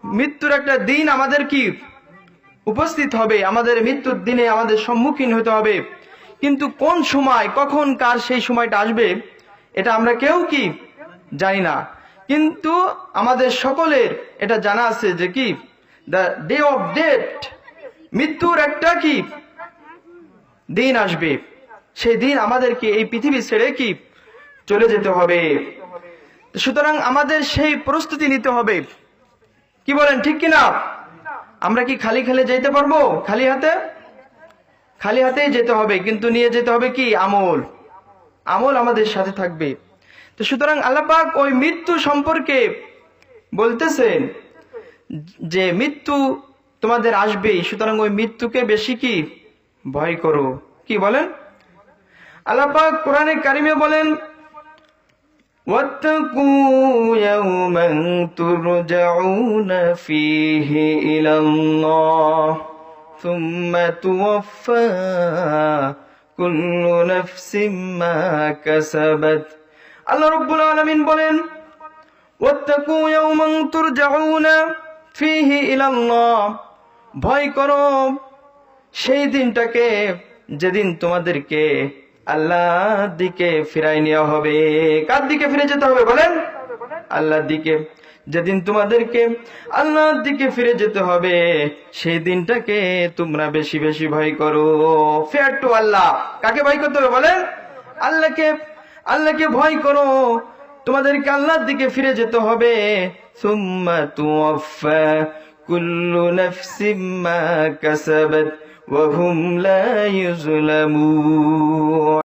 মৃত্যুর একটা দিন আমাদের কি উপস্থিত হবে, আমাদের মৃত্যুর দিনে আমাদের সম্মুখীন হতে হবে। কিন্তু কোন সময়, কখন, কার সেই সময়টা আসবে এটা আমরা কেউ কি জানি না। কিন্তু আমাদের সকলের এটা জানা আছে যে কি দ্য ডে অফ ডেথ, মৃত্যুর একটা কি দিন আসবে, সেই দিন আমাদেরকে এই পৃথিবী ছেড়ে কি চলে যেতে হবে। সুতরাং আমাদের সেই প্রস্তুতি নিতে হবে। কি বলেন, ঠিক কিনা? আমরা কি খালি খালি যেতে পারবো? খালি হাতে? খালি হাতেই যেতে হবে, কিন্তু নিয়ে যেতে হবে কি আমল। আমল আমাদের সাথে থাকবে। তো সুতরাং আল্লাহ পাক ওই মৃত্যু সম্পর্কে বলতেছেন যে মৃত্যু তোমাদের আসবেই, সুতরাং ওই মৃত্যুকে বেশি কি ভয় করো। কি বলেন? আল্লাহ পাক কোরআনে কারিমে বলেন, وَاتَّقُوا يَوْمًا تُرْجَعُونَ فِيهِ إِلَى اللَّهِ ثُمَّ تُوَفَّى كُلُّ نَفْسٍ مَا كَسَبَتْ। আল্লাহ রাব্বুল আলামিন বলেন, وَاتَّقُوا يَوْمًا تُرْجَعُونَ فِيهِ إِلَى اللَّهِ, ভয় করো সেই দিনটাকে যেদিন তোমাদেরকে আল্লাহর দিকে ফিরাই নেওয়া হবে। কার দিকে ফিরে যেতে হবে বলেন? আল্লাহর দিকে। যেদিন তোমাদেরকে আল্লাহর দিকে ফিরে যেতে হবে, সেই দিনটাকে তোমরা বেশি বেশি ভয় করো। ফেয়ার টু আল্লাহ, কাকে ভয় করতে হবে বলেন? আল্লাহকে। আল্লাহকে ভয় করো, তোমাদেরকে আল্লাহর দিকে ফিরে যেতে হবে। সুম্মা তুওয়াফা কুল্লু নাফসিম মা কাসাবাত ওয়া হুম লা ইউজলামুন।